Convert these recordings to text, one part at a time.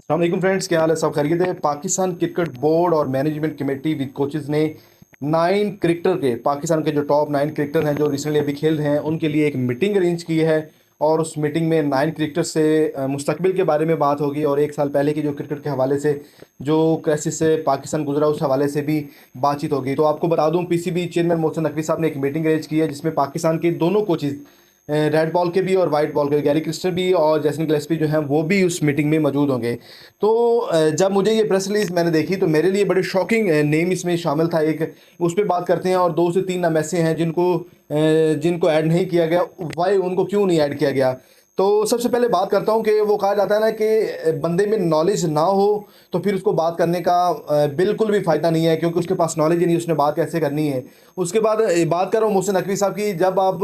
अस्सलाम फ्रेंड्स, क्या हाल है? सब खैरियत है? पाकिस्तान क्रिकेट बोर्ड और मैनेजमेंट कमेटी विद कोचेज ने 9 क्रिकेटर के पाकिस्तान के जो टॉप 9 क्रिकेटर हैं जो रिसेंटली अभी खेल रहे हैं उनके लिए एक मीटिंग अरेंज की है। और उस मीटिंग में 9 क्रिकेटर से मुस्तकबिल के बारे में बात होगी और 1 साल पहले की जो क्रिकेट के हवाले से जो क्राइसिस से पाकिस्तान गुजरा उस हवाले से भी बातचीत होगी। तो आपको बता दूं, पीसीबी चेयरमैन मोहसिन नकवी साहब ने एक मीटिंग अरेंज की है जिसमें पाकिस्तान के दोनों कोचेज, रेड बॉल के भी और वाइट बॉल के, गैरी क्रिस्टन भी और जैसन गिलेस्पी जो हैं वो भी उस मीटिंग में मौजूद होंगे। तो जब मुझे ये प्रेस रिलीज मैंने देखी तो मेरे लिए बड़े शॉकिंग नेम इसमें शामिल था। एक उस पर बात करते हैं और 2 से 3 नाम ऐसे हैं जिनको ऐड नहीं किया गया। वाई उनको क्यों नहीं ऐड किया गया? तो सबसे पहले बात करता हूँ कि वो कहा जाता है ना कि बंदे में नॉलेज ना हो तो फिर उसको बात करने का बिल्कुल भी फ़ायदा नहीं है, क्योंकि उसके पास नॉलेज ही नहीं, उसने बात कैसे करनी है। उसके बाद बात कर रहा हूँ मोहसिन नकवी साहब की। जब आप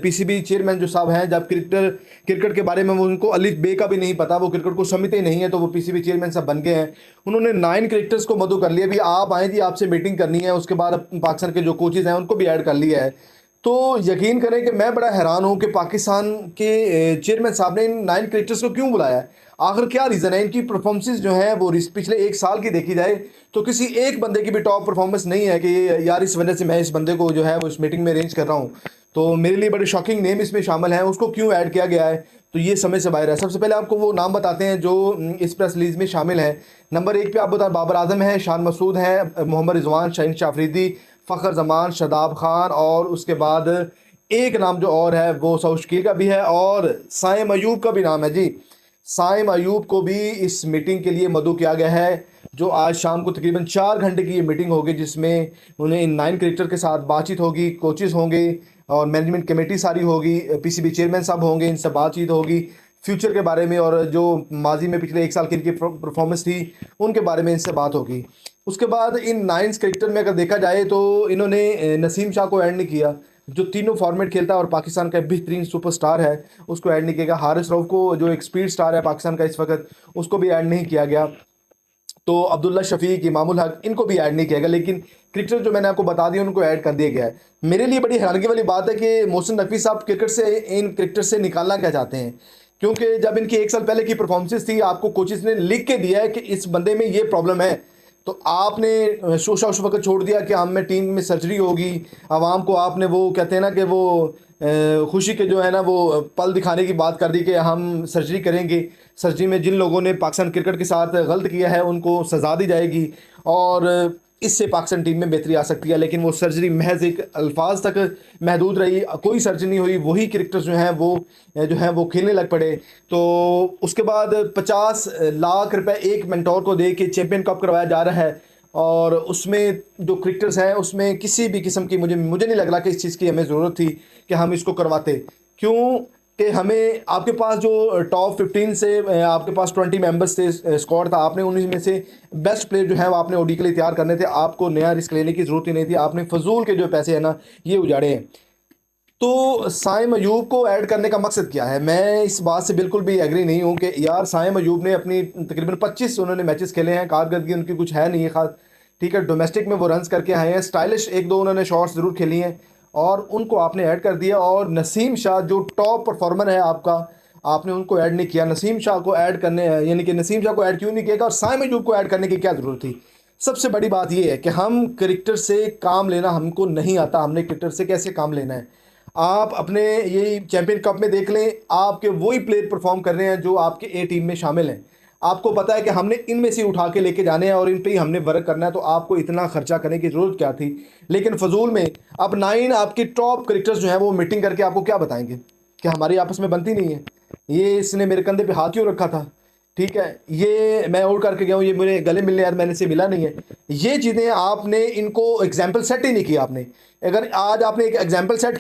पीसीबी चेयरमैन जो साहब हैं, जब क्रिकेट के बारे में वो उनको अलिफ बे का भी नहीं पता, वो क्रिकेट को समझते ही नहीं है, तो वो पीसीबी चेयरमैन साहब बन गए हैं। उन्होंने 9 क्रिकेटर्स को मदऊ कर लिया। भी आप आए जी, आपसे मीटिंग करनी है। उसके बाद पाकिस्तान के जो कोचेज़ हैं उनको भी ऐड कर लिया है। तो यकीन करें कि मैं बड़ा हैरान हूँ कि पाकिस्तान के चेयरमैन साहब ने इन 9 क्रिकेटर्स को क्यों बुलाया है। आखिर क्या रीज़न है? इनकी परफॉर्मेंसेज जो हैं वो पिछले 1 साल की देखी जाए तो किसी एक बंदे की भी टॉप परफॉर्मेंस नहीं है कि यार इस वजह से मैं इस बंदे को जो है वो इस मीटिंग में अरेंज कर रहा हूँ। तो मेरे लिए बड़े शॉकिंग नेम इसमें शामिल हैं। उसको क्यों ऐड किया गया है तो ये समझ से बाहर है। सबसे पहले आपको वो नाम बताते हैं जो इस प्रेस रिलीज में शामिल हैं। नंबर 1 पे आप बता, बाबर आजम है, शान मसूद है, मोहम्मद रिजवान, शाहीन शाफरीदी, फ़खर जमान, शादाब खान, और उसके बाद एक नाम जो और है वो सऊद शकील का भी है और साइम अयूब का भी नाम है जी। साइम अयूब को भी इस मीटिंग के लिए मदऊ किया गया है, जो आज शाम को तकरीबन 4 घंटे की ये मीटिंग होगी जिसमें उन्हें इन 9 क्रिकेटर के साथ बातचीत होगी, कोचेज़ होंगे और मैनेजमेंट कमेटी सारी होगी, पीसीबी चेयरमैन साहब होंगे, इनसे बातचीत होगी फ्यूचर के बारे में और जो माजी में पिछले 1 साल की इनकी परफॉर्मेंस थी उनके बारे में इनसे बात होगी। उसके बाद इन 9 क्रिकेटर में अगर देखा जाए तो इन्होंने नसीम शाह को ऐड नहीं किया, जो तीनों फॉर्मेट खेलता है और पाकिस्तान का बेहतरीन सुपरस्टार है, उसको ऐड नहीं किया गया। हारिस रऊफ को, जो एक स्पीड स्टार है पाकिस्तान का इस वक्त, उसको भी ऐड नहीं किया गया। तो अब्दुल्ला शफीक, इमामुल हक, इनको भी ऐड नहीं किया गया। लेकिन क्रिकेटर जो मैंने आपको बता दिया उनको ऐड कर दिया गया है। मेरे लिए बड़ी हैरानगी वाली बात है कि मोहसिन नकवी साहब क्रिकेट से इन क्रिकेटर से निकालना क्या चाहते हैं, क्योंकि जब इनकी 1 साल पहले की परफॉर्मेंसेस थी, आपको कोचेस ने लिख के दिया है कि इस बंदे में ये प्रॉब्लम है, तो आपने शोशा उस वक्त छोड़ दिया कि हम में टीम में सर्जरी होगी। आवाम को आपने वो कहते हैं ना कि वो खुशी के जो है ना वो पल दिखाने की बात कर दी कि हम सर्जरी करेंगे। सर्जरी में जिन लोगों ने पाकिस्तान क्रिकेट के साथ गलत किया है उनको सज़ा दी जाएगी और इससे पाकिस्तान टीम में बेहतरी आ सकती है। लेकिन वो सर्जरी महज एक अल्फाज तक महदूद रही, कोई सर्जरी नहीं हुई। वही क्रिकेटर्स जो हैं वो खेलने लग पड़े। तो उसके बाद 50 लाख रुपए एक मेंटोर को दे के चैंपियन कप करवाया जा रहा है और उसमें जो क्रिकेटर्स हैं उसमें किसी भी किस्म की मुझे नहीं लग रहा कि इस चीज़ की हमें ज़रूरत थी कि हम इसको करवाते। क्यों कि हमें, आपके पास जो टॉप 15 से आपके पास 20 मेंबर्स थे, स्क्वाड था, आपने उन्हीं में से बेस्ट प्लेयर जो है वो आपने ओडी के लिए तैयार करने थे। आपको नया रिस्क लेने की ज़रूरत ही नहीं थी। आपने फजूल के जो पैसे हैं ना ये उजाड़े हैं। तो साइम अयूब को ऐड करने का मकसद क्या है? मैं इस बात से बिल्कुल भी एग्री नहीं हूँ कि यार साइम अयूब ने अपनी तकरीबन 25 उन्होंने मैचेस खेले हैं, कारकर्दगी उनकी कुछ है नहीं है खास। ठीक है, डोमेस्टिक में वो रन्स करके आए हैं, स्टाइलिश 1-2 उन्होंने शॉट्स ज़रूर खेली हैं और उनको आपने ऐड कर दिया। और नसीम शाह जो टॉप परफॉर्मर है आपका, आपने उनको ऐड नहीं किया। नसीम शाह को ऐड करने, यानी कि नसीम शाह को ऐड क्यों नहीं किया और साइम अयूब को ऐड करने की क्या ज़रूरत थी? सबसे बड़ी बात यह है कि हम क्रिकेटर से काम लेना हमको नहीं आता, हमने क्रिकेटर से कैसे काम लेना है। आप अपने यही चैंपियन कप में देख लें, आपके वही प्लेयर परफॉर्म कर रहे हैं जो आपके ए टीम में शामिल हैं। आपको पता है कि हमने इनमें से उठा के लेके जाने हैं और इन पे ही हमने वर्क करना है, तो आपको इतना खर्चा करने की ज़रूरत क्या थी? लेकिन फजूल में अब 9 आपके टॉप क्रिकेटर्स जो हैं वो मीटिंग करके आपको क्या बताएंगे कि हमारी आपस में बनती नहीं है, ये इसने मेरे कंधे पे हाथ क्यों रखा था, ठीक है, ये मैं और करके गया हूँ, ये मेरे गले मिलने यार मैंने से मिला नहीं है। ये चीज़ें आपने इनको एग्जाम्पल सेट ही नहीं किया आपने। अगर आज आपने एक एग्जाम्पल सेट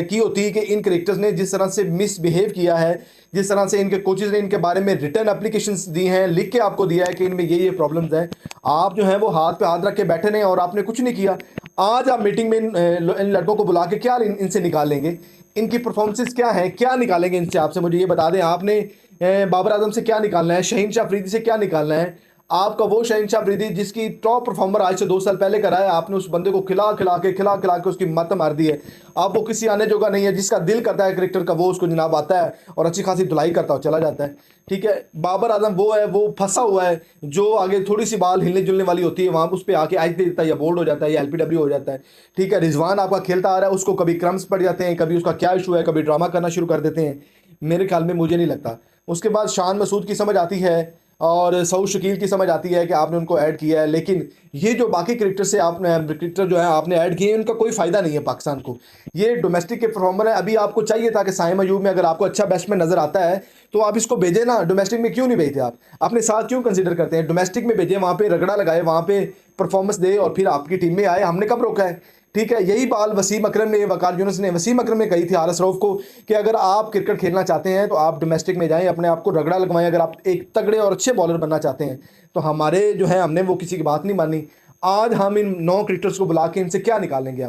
की होती कि इन क्रिकेटर्स ने जिस तरह से मिसबिहेव किया है, जिस तरह से इनके कोचेज ने इनके बारे में रिटर्न एप्लीकेशंस दी हैं, लिख के आपको दिया है कि इनमें ये प्रॉब्लम्स हैं, आप जो हैं वो हाथ पे हाथ रख के बैठे नहीं और आपने कुछ नहीं किया। आज आप मीटिंग में इन लड़कों को बुला के क्या इनसे निकालेंगे? इनकी परफॉर्मेंसेस क्या है, क्या निकालेंगे इनसे? आपसे मुझे ये बता दें, आपने बाबर आजम से क्या निकालना है, शाहीन शाह अफरीदी से क्या निकालना है? आपका वो शहंशाह अफरीदी जिसकी टॉप परफॉर्मर आज से 2 साल पहले कराया, आपने उस बंदे को खिला के उसकी मत मार दी है। अब वो किसी आने जोगा नहीं है। जिसका दिल करता है क्रिकेटर का वो उसको जनाब आता है और अच्छी खासी धुलाई करता हुआ चला जाता है। ठीक है, बाबर आजम वो है, वो फंसा हुआ है, जो आगे थोड़ी सी बाल हिलने जुलने वाली होती है वहाँ उस पर आके आज दे देता है, या बोल्ड हो जाता है, या एलपीडब्ल्यू हो जाता है। ठीक है, रिजवान आपका खेलता आ रहा है, उसको कभी क्रम्स पड़ जाते हैं, कभी उसका क्या इशू है, कभी ड्रामा करना शुरू कर देते हैं। मेरे ख्याल में, मुझे नहीं लगता। उसके बाद शान मसूद की समझ आती है और सऊद शकील की समझ आती है कि आपने उनको ऐड किया है, लेकिन ये जो बाकी क्रिकेटर से आपने क्रिकेटर जो है आपने ऐड किए, उनका कोई फ़ायदा नहीं है पाकिस्तान को। ये डोमेस्टिक के परफॉर्मर है। अभी आपको चाहिए था कि साइम अयूब में अगर आपको अच्छा बैट्समैन नज़र आता है तो आप इसको भेजें ना, डोमेस्टिक में क्यों नहीं भेजते? आप अपने साथ क्यों कंसिडर करते हैं? डोमेस्टिक में भेजें, वहाँ पे रगड़ा लगाए, वहाँ पे परफॉर्मेंस दे और फिर आपकी टीम में आए। हमने कब रोका है? ठीक है, यही बाल वसीम अकरम ने, वकार यूनुस ने, वसीम अकरम ने कही थी आर एस रऊफ को कि अगर आप क्रिकेट खेलना चाहते हैं तो आप डोमेस्टिक में जाएं, अपने आप को रगड़ा लगवाएं। अगर आप एक तगड़े और अच्छे बॉलर बनना चाहते हैं तो हमारे जो है, हमने वो किसी की बात नहीं मानी। आज हम इन 9 क्रिकेटर्स को बुला के इनसे क्या निकालेंगे?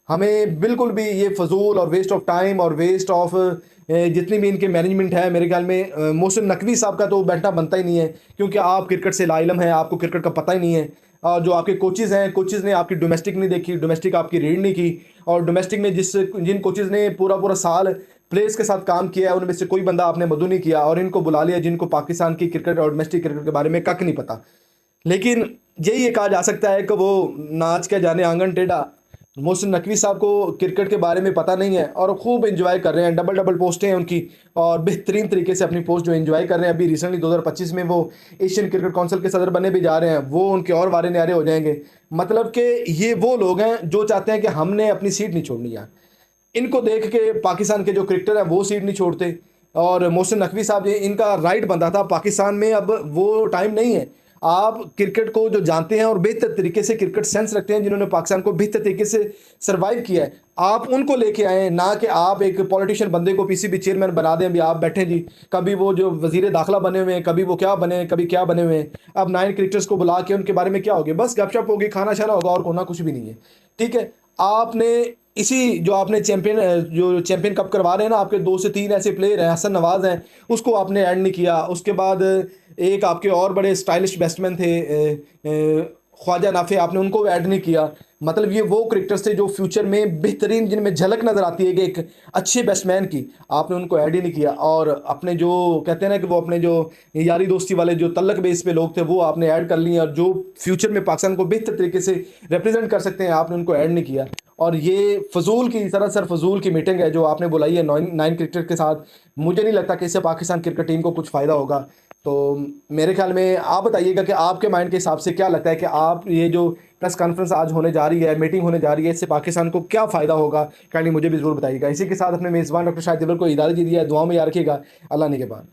हमें बिल्कुल भी ये फजूल और वेस्ट ऑफ टाइम और वेस्ट ऑफ जितनी भी इनके मैनेजमेंट है, मेरे ख्याल में मोहसिन नकवी साहब का तो बैठना बनता ही नहीं है, क्योंकि आप क्रिकेट से लाइलम है, आपको क्रिकेट का पता ही नहीं है। और जो आपके कोचेज़ हैं, कोचेज़ ने आपकी डोमेस्टिक नहीं देखी, डोमेस्टिक आपकी रीड नहीं की। और डोमेस्टिक में जिन कोचेज़ ने पूरा पूरा साल प्लेयर्स के साथ काम किया है, उनमें से कोई बंदा आपने मदू नहीं किया और इनको बुला लिया जिनको पाकिस्तान की क्रिकेट और डोमेस्टिक क्रिकेट के बारे में कख नहीं पता। लेकिन यही ये कहा जा सकता है कि वो नाच के जाने आंगन टेढ़ा। मोहसिन नकवी साहब को क्रिकेट के बारे में पता नहीं है और खूब एंजॉय कर रहे हैं, डबल डबल पोस्टें हैं उनकी और बेहतरीन तरीके से अपनी पोस्ट जो एंजॉय कर रहे हैं। अभी रिसेंटली 2025 में वो एशियन क्रिकेट काउंसिल के सदर बनने भी जा रहे हैं, वो उनके और वारे न्यारे हो जाएंगे। मतलब कि ये वो लोग हैं जो चाहते हैं कि हमने अपनी सीट नहीं छोड़नी है। इनको देख के पाकिस्तान के जो क्रिकेटर हैं वो सीट नहीं छोड़ते। और मोहसिन नकवी साहब, ये इनका राइट बनता था पाकिस्तान में, अब वो टाइम नहीं है। आप क्रिकेट को जो जानते हैं और बेहतर तरीके से क्रिकेट सेंस रखते हैं, जिन्होंने पाकिस्तान को बेहतर तरीके से सर्वाइव किया है, आप उनको लेके आए, ना कि आप एक पॉलिटिशियन बंदे को पीसीबी चेयरमैन बना दें। अभी आप बैठे जी, कभी वो जो वजीर दाखिला बने हुए हैं, कभी वो क्या बने, कभी क्या बने हुए हैं। अब 9 क्रिकेटर्स को बुला के उनके बारे में क्या होगी? बस गपशप होगी, खाना शाना होगा और कोना कुछ भी नहीं है। ठीक है, आपने इसी जो आपने चैंपियन कप करवा रहे हैं ना, आपके 2 से 3 ऐसे प्लेयर हैं, हसन नवाज हैं, उसको आपने ऐड नहीं किया। उसके बाद एक आपके और बड़े स्टाइलिश बैट्समैन थे ख्वाजा नाफे, आपने उनको ऐड नहीं किया। मतलब ये वो क्रिकेटर्स थे जो फ्यूचर में बेहतरीन, जिनमें झलक नज़र आती है कि एक अच्छे बैट्समैन की, आपने उनको ऐड ही नहीं किया। और अपने जो कहते हैं ना कि वो अपने जो यारी दोस्ती वाले जो तल्लक बेस पे लोग थे वो आपने ऐड कर लिए, और जो फ्यूचर में पाकिस्तान को बेहतर तरीके से रिप्रेजेंट कर सकते हैं आपने उनको ऐड नहीं किया। और ये फजूल की, सरासर फजूल की मीटिंग है जो आपने बुलाई है 9 क्रिकेटर के साथ। मुझे नहीं लगता कि इससे पाकिस्तान क्रिकेट टीम को कुछ फ़ायदा होगा। तो मेरे ख्याल में आप बताइएगा कि आपके माइंड के हिसाब से क्या लगता है कि आप ये जो प्रेस कॉन्फ्रेंस आज होने जा रही है, मीटिंग होने जा रही है, इससे पाकिस्तान को क्या फ़ायदा होगा? काइंडली मुझे भी ज़रूर बताइएगा। इसी के साथ अपने मेज़बान डॉक्टर शाहिद दिलवर को इजाज़त दी है। दुआ में याद रखिएगा। अल्लाह ने के बाद।